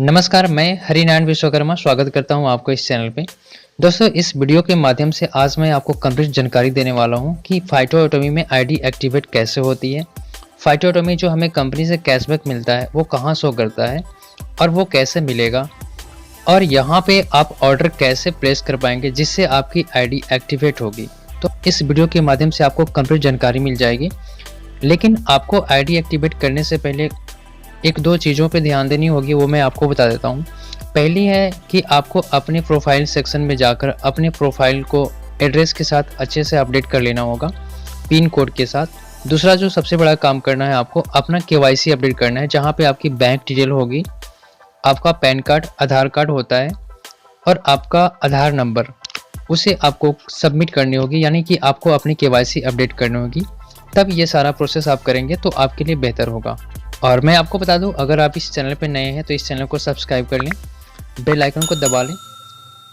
नमस्कार, मैं हरिनारायण विश्वकर्मा स्वागत करता हूं आपको इस चैनल पे। दोस्तों, इस वीडियो के माध्यम से आज मैं आपको कंप्लीट जानकारी देने वाला हूं कि फाइटो एटॉमी में आईडी एक्टिवेट कैसे होती है। फाइटो एटॉमी जो हमें कंपनी से कैशबैक मिलता है वो कहां शो करता है और वो कैसे मिलेगा, और यहाँ पे आप ऑर्डर कैसे प्लेस कर पाएंगे जिससे आपकी आईडी एक्टिवेट होगी। तो इस वीडियो के माध्यम से आपको कंप्लीट जानकारी मिल जाएगी। लेकिन आपको आईडी एक्टिवेट करने से पहले एक दो चीज़ों पे ध्यान देनी होगी, वो मैं आपको बता देता हूँ। पहली है कि आपको अपने प्रोफाइल सेक्शन में जाकर अपने प्रोफाइल को एड्रेस के साथ अच्छे से अपडेट कर लेना होगा, पिन कोड के साथ। दूसरा जो सबसे बड़ा काम करना है, आपको अपना केवाईसी अपडेट करना है, जहाँ पे आपकी बैंक डिटेल होगी, आपका पैन कार्ड, आधार कार्ड होता है और आपका आधार नंबर, उसे आपको सबमिट करनी होगी, यानी कि आपको अपनी केवाईसी अपडेट करनी होगी। तब ये सारा प्रोसेस आप करेंगे तो आपके लिए बेहतर होगा। और मैं आपको बता दूं, अगर आप इस चैनल पर नए हैं तो इस चैनल को सब्सक्राइब कर लें, बेल आइकन को दबा लें,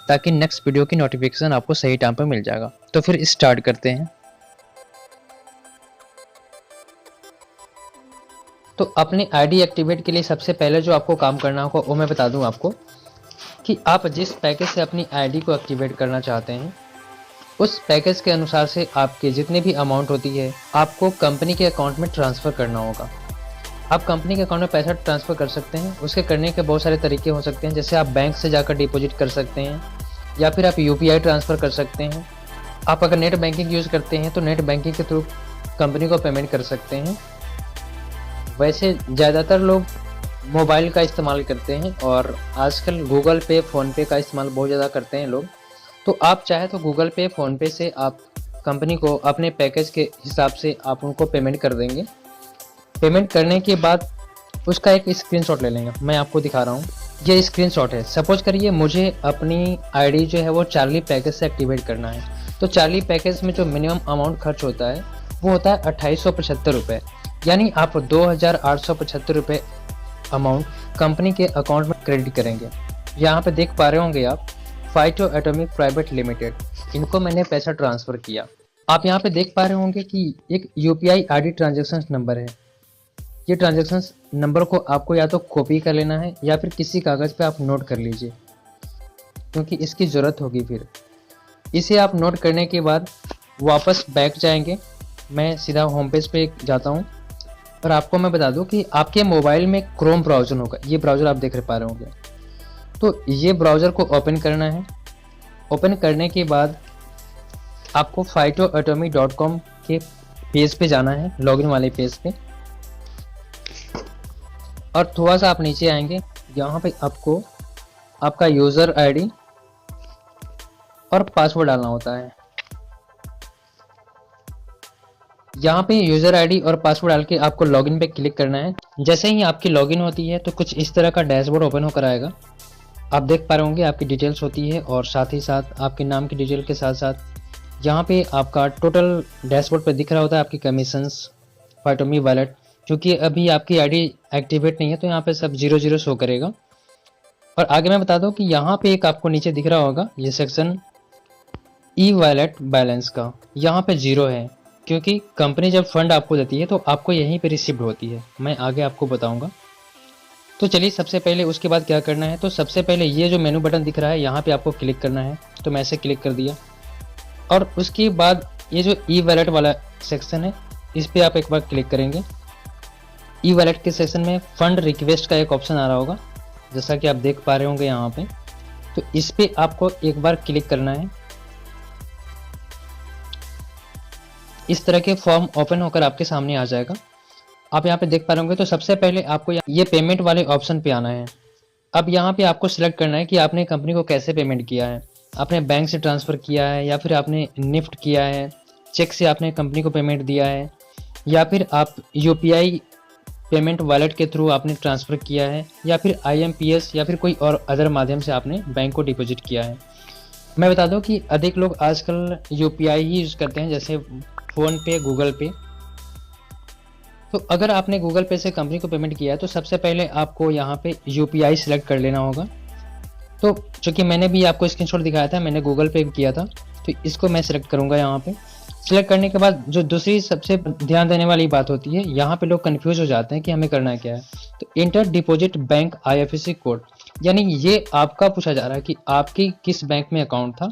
ताकि नेक्स्ट वीडियो की नोटिफिकेशन आपको सही टाइम पर मिल जाएगा। तो फिर स्टार्ट करते हैं। तो अपनी आईडी एक्टिवेट के लिए सबसे पहले जो आपको काम करना होगा वो मैं बता दूं आपको, कि आप जिस पैकेज से अपनी आईडी को एक्टिवेट करना चाहते हैं उस पैकेज के अनुसार से आपके जितनी भी अमाउंट होती है आपको कंपनी के अकाउंट में ट्रांसफ़र करना होगा। आप कंपनी के अकाउंट में पैसा ट्रांसफ़र कर सकते हैं। उसके करने के बहुत सारे तरीके हो सकते हैं, जैसे आप बैंक से जाकर डिपॉजिट कर सकते हैं, या फिर आप यूपीआई ट्रांसफ़र कर सकते हैं। आप अगर नेट बैंकिंग यूज़ करते हैं तो नेट बैंकिंग के थ्रू कंपनी को पेमेंट कर सकते हैं। वैसे ज़्यादातर लोग मोबाइल का इस्तेमाल करते हैं और आजकल गूगल पे, फ़ोनपे का इस्तेमाल बहुत ज़्यादा करते हैं लोग। तो आप चाहे तो गूगल पे, फ़ोनपे से आप कंपनी को अपने पैकेज के हिसाब से आप उनको पेमेंट कर देंगे। पेमेंट करने के बाद उसका एक स्क्रीनशॉट ले लेंगे। मैं आपको दिखा रहा हूँ, ये स्क्रीनशॉट है। सपोज करिए मुझे अपनी आईडी जो है वो चार्ली पैकेज से एक्टिवेट करना है। तो चार्ली पैकेज में जो मिनिमम अमाउंट खर्च होता है वो होता है 2875 रुपये, यानी आप 2875 रुपये अमाउंट कंपनी के अकाउंट में क्रेडिट करेंगे। यहाँ पे देख पा रहे होंगे आप, फाइटो एटॉमी प्राइवेट लिमिटेड, इनको मैंने पैसा ट्रांसफ़र किया। आप यहाँ पे देख पा रहे होंगे कि एक यूपीआई आईडी ट्रांजैक्शन नंबर है। ये ट्रांजैक्शन नंबर को आपको या तो कॉपी कर लेना है या फिर किसी कागज़ पे आप नोट कर लीजिए, क्योंकि इसकी ज़रूरत होगी। फिर इसे आप नोट करने के बाद वापस बैक जाएंगे। मैं सीधा होम पेज पे जाता हूँ और आपको मैं बता दूँ कि आपके मोबाइल में क्रोम ब्राउज़र होगा। ये ब्राउज़र आप देख पा रहे होंगे। तो ये ब्राउज़र को ओपन करना है। ओपन करने के बाद आपको FightoAtomy.com के पेज पे जाना है, लॉगिन वाले पेज पे, और थोड़ा सा आप नीचे आएंगे। यहाँ पे आपको आपका यूज़र आईडी और पासवर्ड डालना होता है। यहाँ पे यूज़र आईडी और पासवर्ड डाल के आपको लॉगिन पे क्लिक करना है। जैसे ही आपकी लॉगिन होती है तो कुछ इस तरह का डैशबोर्ड ओपन होकर आएगा। आप देख पा रहे होंगे आपकी डिटेल्स होती है, और साथ ही साथ आपके नाम की डिटेल के साथ साथ यहाँ पे आपका टोटल डैशबोर्ड पे दिख रहा होता है आपकी कमीशंस, फाइटोमी वॉलेट। क्योंकि अभी आपकी आईडी एक्टिवेट नहीं है तो यहाँ पे सब 00 शो करेगा। और आगे मैं बता दूं कि यहाँ पे एक आपको नीचे दिख रहा होगा ये सेक्शन ई वॉलेट बैलेंस का, यहाँ पे 0 है, क्योंकि कंपनी जब फंड आपको देती है तो आपको यहीं पे रिसीव्ड होती है। मैं आगे आपको बताऊंगा। तो चलिए, सबसे पहले उसके बाद क्या करना है। तो सबसे पहले ये जो मेनू बटन दिख रहा है यहाँ पे आपको क्लिक करना है। तो मैं ऐसे क्लिक कर दिया, और उसके बाद ये जो ई वॉलेट वाला सेक्शन है इस पर आप एक बार क्लिक करेंगे। ई वॉलेट के सेक्शन में फंड रिक्वेस्ट का एक ऑप्शन आ रहा होगा, जैसा कि आप देख पा रहे होंगे यहाँ पे। तो इस पे आपको एक बार क्लिक करना है। इस तरह के फॉर्म ओपन होकर आपके सामने आ जाएगा। आप यहाँ पे देख पा रहे होंगे। तो सबसे पहले आपको ये पेमेंट वाले ऑप्शन पे आना है। अब यहाँ पे आपको सिलेक्ट करना है कि आपने कंपनी को कैसे पेमेंट किया है। आपने बैंक से ट्रांसफ़र किया है, या फिर आपने निफ्ट किया है, चेक से आपने कंपनी को पेमेंट दिया है, या फिर आप यूपीआई पेमेंट वॉलेट के थ्रू आपने ट्रांसफ़र किया है, या फिर IMPS या फिर कोई और अदर माध्यम से आपने बैंक को डिपॉजिट किया है। मैं बता दूं कि अधिक लोग आजकल यूपीआई ही यूज़ करते हैं, जैसे फ़ोन पे, गूगल पे। तो अगर आपने गूगल पे से कंपनी को पेमेंट किया है तो सबसे पहले आपको यहाँ पे यूपीआई सिलेक्ट कर लेना होगा। तो चूँकि मैंने भी आपको स्क्रीनशॉट दिखाया था, मैंने गूगल पे किया था, तो इसको मैं सिलेक्ट करूँगा। यहाँ पे सिलेक्ट करने के बाद जो दूसरी सबसे ध्यान देने वाली बात होती है, यहाँ पे लोग कंफ्यूज हो जाते हैं कि हमें करना क्या है। तो inter deposit bank IFSC code, यानी ये आपका पूछा जा रहा है कि आपके किस बैंक में अकाउंट था,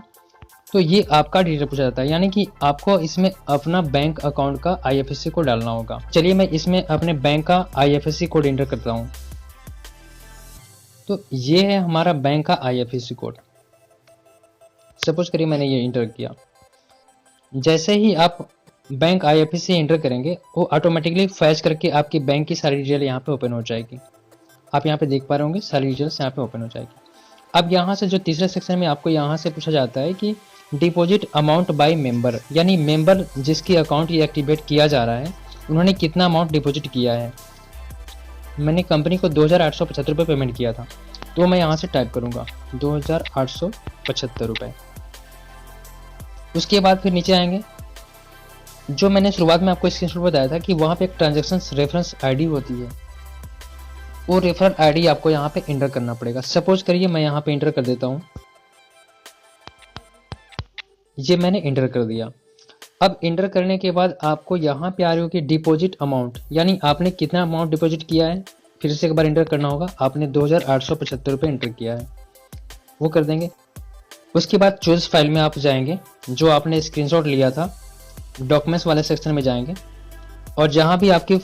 तो ये आपका डिटेल पूछा जाता है। यानी कि आपको इसमें अपना बैंक अकाउंट का IFSC कोड डालना होगा। चलिए मैं इसमें अपने बैंक का IFSC कोड एंटर करता हूँ। तो ये है हमारा बैंक का IFSC कोड। सपोज करिए मैंने ये एंटर किया। जैसे ही आप बैंक IFSC एंटर करेंगे, वो ऑटोमेटिकली फैच करके आपकी बैंक की सारी डिटेल यहाँ पे ओपन हो जाएगी। आप यहाँ पे देख पा रहे होंगे सारी डिटेल्स यहाँ पे ओपन हो जाएगी। अब यहाँ से जो तीसरे सेक्शन में आपको यहाँ से पूछा जाता है कि डिपॉजिट अमाउंट बाय मेंबर, यानी मेंबर जिसकी अकाउंट ये एक्टिवेट किया जा रहा है, उन्होंने कितना अमाउंट डिपॉजिट किया है। मैंने कंपनी को 2875 रुपये पेमेंट किया था, तो मैं यहाँ से टाइप करूँगा 2875 रुपये। उसके बाद फिर नीचे आएंगे, जो मैंने शुरुआत में आपको स्क्रीनशॉट बताया था कि वहाँ पे एक ट्रांजैक्शन रेफरेंस आईडी होती है, वो रेफरल आईडी आपको यहाँ पे एंटर करना पड़ेगा। सपोज करिए मैं यहाँ पे एंटर कर देता हूँ, ये मैंने एंटर कर दिया। अब एंटर करने के बाद आपको यहाँ पे आ रही होगी डिपॉजिट अमाउंट, यानी आपने कितना अमाउंट डिपॉजिट किया है, फिर से एक बार एंटर करना होगा। आपने 2875 रुपये एंटर किया है, वो कर देंगे। उसके बाद चूज फाइल में आप जाएंगे, जो आपने स्क्रीनशॉट लिया था, डॉक्यूमेंट्स वाले सेक्शन में जाएंगे, और जहाँ भी आपकी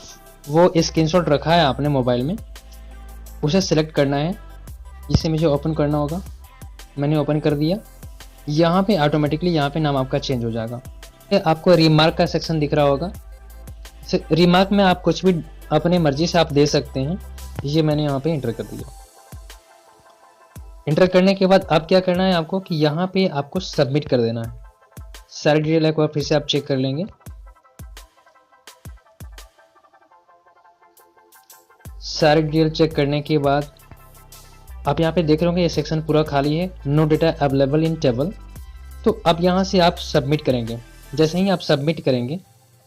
वो स्क्रीनशॉट रखा है आपने मोबाइल में, उसे सिलेक्ट करना है। इसे मुझे ओपन करना होगा, मैंने ओपन कर दिया। यहाँ पे ऑटोमेटिकली यहाँ पे नाम आपका चेंज हो जाएगा। आपको रिमार्क का सेक्शन दिख रहा होगा, रिमार्क में आप कुछ भी अपने मर्जी से आप दे सकते हैं। ये मैंने यहाँ पे एंटर कर दिया। एंटर करने के बाद अब क्या करना है आपको कि यहाँ पे आपको सबमिट कर देना है। सारी डिटेल एक बार फिर से आप चेक कर लेंगे। सारी डिटेल चेक करने के बाद आप यहाँ पे देख रहे होंगे ये सेक्शन पूरा खाली है, no data available in table. तो अब यहाँ से आप सबमिट करेंगे। जैसे ही आप सबमिट करेंगे,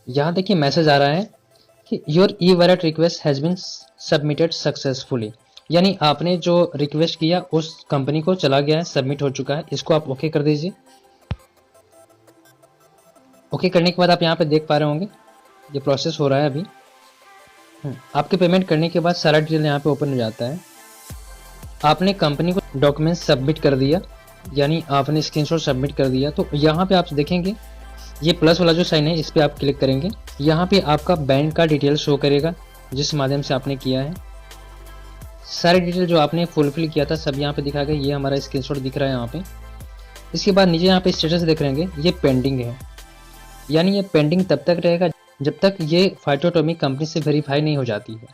यहाँ देखिए मैसेज आ रहा है कि your e-wallet request has been submitted successfully, यानी आपने जो रिक्वेस्ट किया उस कंपनी को चला गया है, सबमिट हो चुका है। इसको आप ओके कर दीजिए। ओके करने के बाद आप यहाँ पे देख पा रहे होंगे ये प्रोसेस हो रहा है अभी। आपके पेमेंट करने के बाद सारा डिटेल यहाँ पे ओपन हो जाता है। आपने कंपनी को डॉक्यूमेंट सबमिट कर दिया, यानी आपने स्क्रीनशॉट सबमिट कर दिया। तो यहाँ पे आप देखेंगे ये प्लस वाला जो साइन है, इस पर आप क्लिक करेंगे। यहाँ पे आपका बैंक का डिटेल शो करेगा जिस माध्यम से आपने किया है। सारी डिटेल जो आपने फुलफिल किया था सब यहाँ पे दिखा गया। ये हमारा स्क्रीनशॉट दिख रहा है यहाँ पे। इसके बाद नीचे यहाँ पे स्टेटस देख रहेंगे, ये पेंडिंग है, यानी ये पेंडिंग तब तक रहेगा जब तक ये फाइटोटॉमिक कंपनी से वेरीफाई नहीं हो जाती है।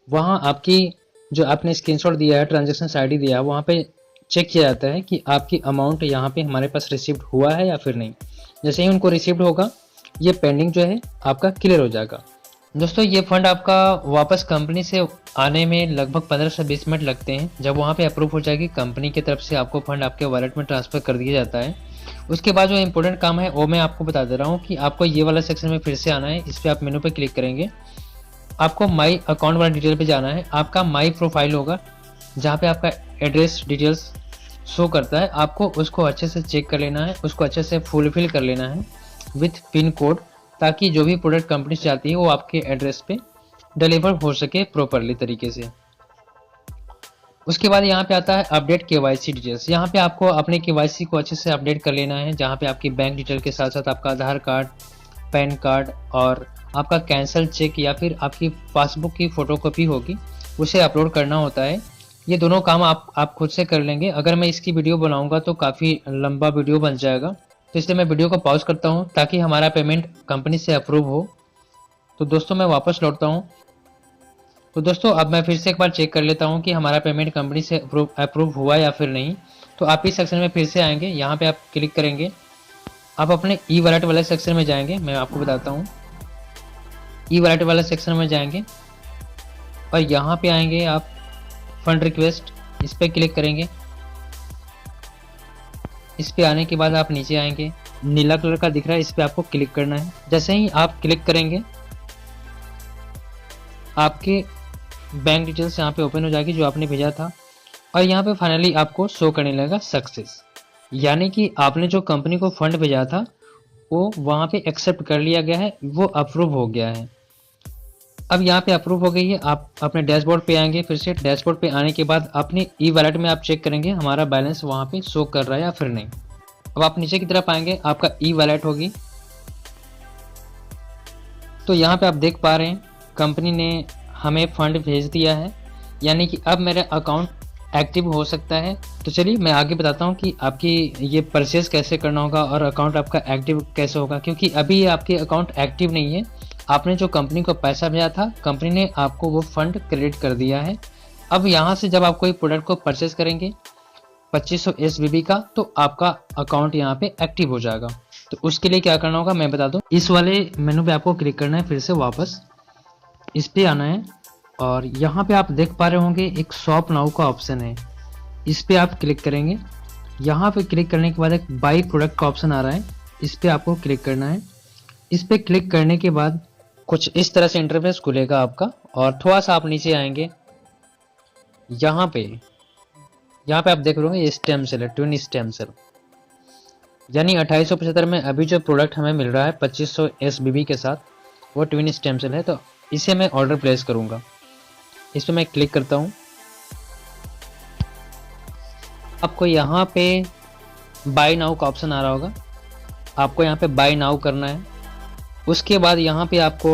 वहाँ आपकी जो आपने स्क्रीनशॉट दिया है, ट्रांजैक्शन आईडी दिया है, वहाँ पे चेक किया जाता है कि आपकी अमाउंट यहाँ पे हमारे पास रिसीव्ड हुआ है या फिर नहीं। जैसे ही उनको रिसीव्ड होगा, ये पेंडिंग जो है आपका क्लियर हो जाएगा। दोस्तों ये फंड आपका वापस कंपनी से आने में लगभग 15 से 20 मिनट लगते हैं। जब वहाँ पे अप्रूव हो जाएगी कंपनी की तरफ से, आपको फंड आपके वॉलेट में ट्रांसफ़र कर दिया जाता है। उसके बाद जो इम्पोर्टेंट काम है वो मैं आपको बता दे रहा हूँ कि आपको ये वाला सेक्शन में फिर से आना है। इस पर आप मेनू पे क्लिक करेंगे, आपको माई अकाउंट वाला डिटेल पे जाना है। आपका माई प्रोफाइल होगा जहाँ पे आपका एड्रेस डिटेल्स शो करता है। आपको उसको अच्छे से चेक कर लेना है, उसको अच्छे से फुलफिल कर लेना है विथ पिन कोड, ताकि जो भी प्रोडक्ट कंपनी से आती है वो आपके एड्रेस पे डिलीवर हो सके प्रॉपरली तरीके से। उसके बाद यहाँ पे आता है अपडेट KYC डिटेल्स। यहाँ पे आपको अपने KYC को अच्छे से अपडेट कर लेना है, जहाँ पे आपकी बैंक डिटेल के साथ साथ आपका आधार कार्ड, पैन कार्ड और आपका कैंसल चेक या फिर आपकी पासबुक की फ़ोटोकॉपी होगी, उसे अपलोड करना होता है। ये दोनों काम आप खुद से कर लेंगे। अगर मैं इसकी वीडियो बनाऊंगा तो काफ़ी लंबा वीडियो बन जाएगा, तो इसलिए मैं वीडियो को पॉज करता हूँ ताकि हमारा पेमेंट कंपनी से अप्रूव हो। तो दोस्तों मैं वापस लौटता हूँ। तो दोस्तों अब मैं फिर से एक बार चेक कर लेता हूँ कि हमारा पेमेंट कंपनी से अप्रूव हुआ या फिर नहीं। तो आप इस सेक्शन में फिर से आएंगे, यहाँ पे आप क्लिक करेंगे, आप अपने ई-वॉलेट वाले सेक्शन में जाएंगे। मैं आपको बताता हूँ, ई-वॉलेट वाले सेक्शन में जाएंगे और यहाँ पे आएंगे आप फंड रिक्वेस्ट, इस पर क्लिक करेंगे। इस पे आने के बाद आप नीचे आएंगे, नीला कलर का दिख रहा है, इस पे आपको क्लिक करना है। जैसे ही आप क्लिक करेंगे आपके बैंक डिटेल्स यहाँ पे ओपन हो जाएगी जो आपने भेजा था, और यहाँ पे फाइनली आपको शो करने लगेगा सक्सेस, यानी कि आपने जो कंपनी को फंड भेजा था वो वहाँ पे एक्सेप्ट कर लिया गया है, वो अप्रूव हो गया है। अब यहाँ पे अप्रूव हो गई है। आप अपने डैशबोर्ड पे आएंगे। फिर से डैशबोर्ड पे आने के बाद अपने ई वॉलेट में आप चेक करेंगे हमारा बैलेंस वहाँ पे शो कर रहा है या फिर नहीं। अब आप नीचे की तरफ आएंगे, आपका ई वॉलेट होगी। तो यहाँ पे आप देख पा रहे हैं कंपनी ने हमें फंड भेज दिया है, यानी कि अब मेरा अकाउंट एक्टिव हो सकता है। तो चलिए मैं आगे बताता हूँ कि आपकी ये परचेज कैसे करना होगा और अकाउंट आपका एक्टिव कैसे होगा, क्योंकि अभी आपके अकाउंट एक्टिव नहीं है। आपने जो कंपनी को पैसा भेजा था, कंपनी ने आपको वो फंड क्रेडिट कर दिया है। अब यहाँ से जब आप कोई प्रोडक्ट को परचेज करेंगे 2500 SBB का, तो आपका अकाउंट यहाँ पे एक्टिव हो जाएगा। तो उसके लिए क्या करना होगा मैं बता दूं। इस वाले मेनू पे आपको क्लिक करना है, फिर से वापस इस पे आना है और यहाँ पे आप देख पा रहे होंगे एक शॉप नाउ का ऑप्शन है, इस पे आप क्लिक करेंगे। यहाँ पे क्लिक करने के बाद एक बाई प्रोडक्ट का ऑप्शन आ रहा है, इस पे आपको क्लिक करना है। इस पे क्लिक करने के बाद कुछ इस तरह से इंटरफेस खुलेगा आपका, और थोड़ा सा आप नीचे आएंगे। यहाँ पे आप देख रहे होंगे स्टेम सेल है, ट्विन स्टेम सेल, यानी 2875 में अभी जो प्रोडक्ट हमें मिल रहा है 2500 SBB के साथ, वो ट्विन स्टेम सेल है। तो इसे मैं ऑर्डर प्लेस करूंगा। इस पे मैं क्लिक करता हूं। आपको यहाँ पे बाय नाउ का ऑप्शन आ रहा होगा, आपको यहाँ पे बाय नाउ करना है। उसके बाद यहाँ पे आपको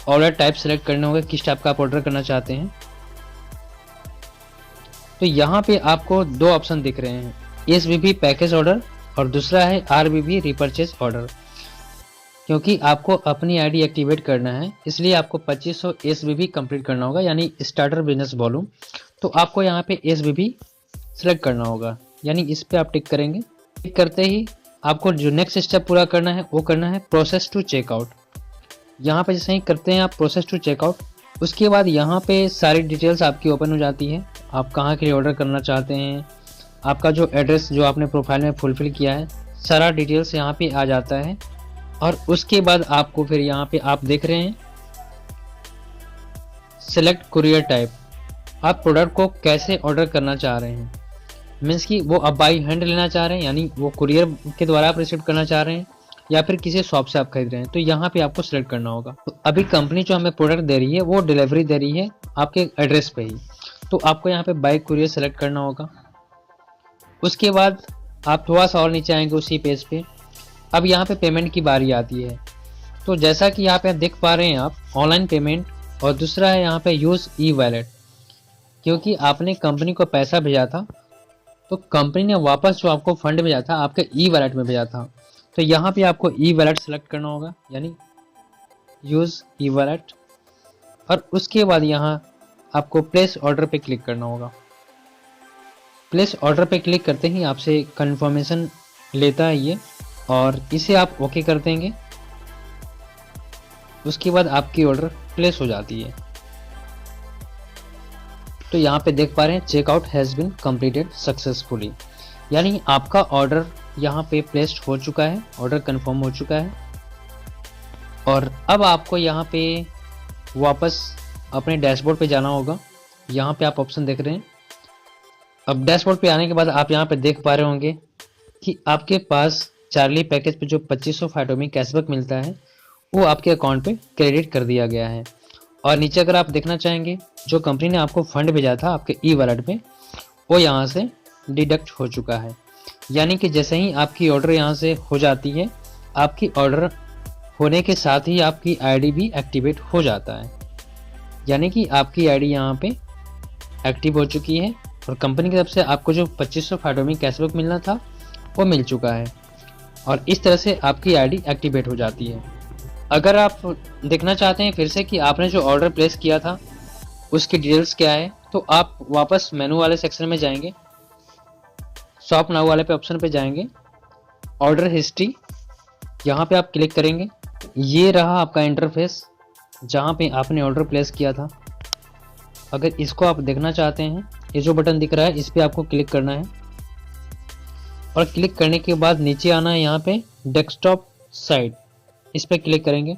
ऑर्डर टाइप सेलेक्ट करना होगा, किस टाइप का आप ऑर्डर करना चाहते हैं। तो यहाँ पे आपको दो ऑप्शन दिख रहे हैं, SBB पैकेज ऑर्डर और दूसरा है RBB रिपर्चेज ऑर्डर। क्योंकि आपको अपनी आईडी एक्टिवेट करना है, इसलिए आपको 2500 SBB कंप्लीट करना होगा, यानी स्टार्टर बिजनेस वॉल्यूम। तो आपको यहाँ पे SBB सेलेक्ट करना होगा, यानी इस पे आप टिक करेंगे। टिक करते ही आपको जो नेक्स्ट स्टेप पूरा करना है वो करना है प्रोसेस टू चेकआउट। यहाँ पे जैसे ही करते हैं आप प्रोसेस टू चेकआउट, उसके बाद यहाँ पे सारी डिटेल्स आपकी ओपन हो जाती है। आप कहाँ के लिए ऑर्डर करना चाहते हैं, आपका जो एड्रेस जो आपने प्रोफाइल में फुलफिल किया है, सारा डिटेल्स यहाँ पे आ जाता है। और उसके बाद आपको फिर यहाँ पे आप देख रहे हैं सिलेक्ट कुरियर टाइप, आप प्रोडक्ट को कैसे ऑर्डर करना चाह रहे हैं। मीन्स कि वो आप बाई हैंड लेना चाह रहे हैं, यानी वो कुरियर के द्वारा आप रिसीव करना चाह रहे हैं, या फिर किसी शॉप से आप खरीद रहे हैं। तो यहाँ पे आपको सिलेक्ट करना होगा। तो अभी कंपनी जो हमें प्रोडक्ट दे रही है वो डिलीवरी दे रही है आपके एड्रेस पे ही, तो आपको यहाँ पे बाई कुरियर सेलेक्ट करना होगा। उसके बाद आप थोड़ा सा और नीचे आएंगे उसी पेज पे। अब यहाँ पे पेमेंट की बारी आती है। तो जैसा कि यहाँ पे आप देख पा रहे हैं, आप ऑनलाइन पेमेंट, और दूसरा है यहाँ पे यूज़ ई वॉलेट। क्योंकि आपने कंपनी को पैसा भेजा था, तो कंपनी ने वापस जो आपको फंड भेजा था आपके ई वॉलेट में भेजा था। तो यहाँ पे आपको ई वॉलेट सेलेक्ट करना होगा, यानी यूज़ ई वॉलेट। और उसके बाद यहाँ आपको प्लेस ऑर्डर पे क्लिक करना होगा। प्लेस ऑर्डर पे क्लिक करते ही आपसे कंफर्मेशन लेता है ये, और इसे आप ओके कर देंगे। उसके बाद आपकी ऑर्डर प्लेस हो जाती है। तो यहाँ पे देख पा रहे हैं checkout has been completed successfully, यानी आपका ऑर्डर यहाँ पे प्लेस्ड हो चुका है, ऑर्डर कंफर्म हो चुका है। और अब आपको यहाँ पे वापस अपने डैशबोर्ड पे जाना होगा। यहाँ पे आप ऑप्शन देख रहे हैं। अब डैशबोर्ड पे आने के बाद आप यहाँ पे देख पा रहे होंगे कि आपके पास चार्ली पैकेज पे जो 2500 फाइटोमी कैशबैक मिलता है वो आपके अकाउंट पे क्रेडिट कर दिया गया है। और नीचे अगर आप देखना चाहेंगे, जो कंपनी ने आपको फंड भेजा था आपके ई वॉलेट पे, वो यहाँ से डिडक्ट हो चुका है। यानी कि जैसे ही आपकी ऑर्डर यहाँ से हो जाती है, आपकी ऑर्डर होने के साथ ही आपकी आईडी भी एक्टिवेट हो जाता है। यानी कि आपकी आईडी यहाँ पे एक्टिव हो चुकी है, और कंपनी की तरफ से आपको जो 2500 फाइटोमी कैशबैक मिलना था वो मिल चुका है। और इस तरह से आपकी आईडी एक्टिवेट हो जाती है। अगर आप देखना चाहते हैं फिर से कि आपने जो ऑर्डर प्लेस किया था उसकी डिटेल्स क्या है, तो आप वापस मेनू वाले सेक्शन में जाएंगे, शॉप नाउ वाले पे ऑप्शन पे जाएंगे, ऑर्डर हिस्ट्री, यहाँ पे आप क्लिक करेंगे। ये रहा आपका इंटरफेस जहाँ पे आपने ऑर्डर प्लेस किया था। अगर इसको आप देखना चाहते हैं, ये जो बटन दिख रहा है इस पर आपको क्लिक करना है, और क्लिक करने के बाद नीचे आना है यहाँ पे डेस्कटॉप साइड, इस पर क्लिक करेंगे।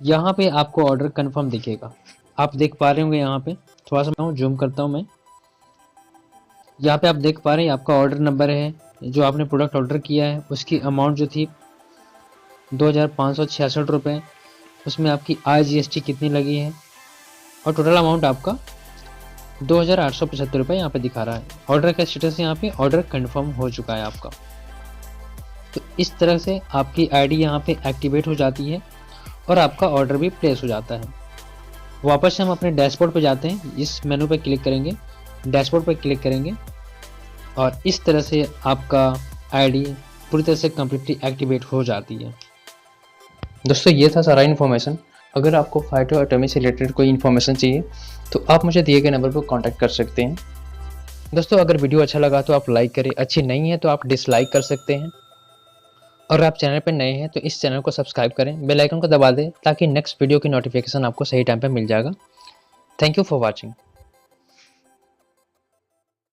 यहाँ पे आपको ऑर्डर कंफर्म दिखेगा, आप देख पा रहे होंगे। यहाँ पे थोड़ा सा मैं जूम करता हूँ मैं। यहाँ पे आप देख पा रहे हैं आपका ऑर्डर नंबर है, जो आपने प्रोडक्ट ऑर्डर किया है उसकी अमाउंट जो थी 2566 रुपये, उसमें आपकी IGST कितनी लगी है और टोटल अमाउंट आपका 2,875 रुपये यहाँ पे दिखा रहा है। ऑर्डर का स्टेटस यहाँ पे ऑर्डर कंफर्म हो चुका है आपका। तो इस तरह से आपकी आईडी यहाँ पे एक्टिवेट हो जाती है और आपका ऑर्डर भी प्लेस हो जाता है। वापस से हम अपने डैशबोर्ड पे जाते हैं, इस मेनू पे क्लिक करेंगे, डैशबोर्ड पे क्लिक करेंगे और इस तरह से आपका आईडी पूरी तरह से कम्प्लीटली एक्टिवेट हो जाती है। दोस्तों ये था सारा इन्फॉर्मेशन। अगर आपको फाइटो एटॉमी से रिलेटेड कोई इन्फॉर्मेशन चाहिए तो आप मुझे दिए गए नंबर पर कॉन्टैक्ट कर सकते हैं। दोस्तों अगर वीडियो अच्छा लगा तो आप लाइक करें, अच्छी नहीं है तो आप डिसलाइक कर सकते हैं और आप चैनल पर नए हैं तो इस चैनल को सब्सक्राइब करें, बेल आइकन को दबा दें ताकि नेक्स्ट वीडियो की नोटिफिकेशन आपको सही टाइम पर मिल जाएगा। Thank you for watching.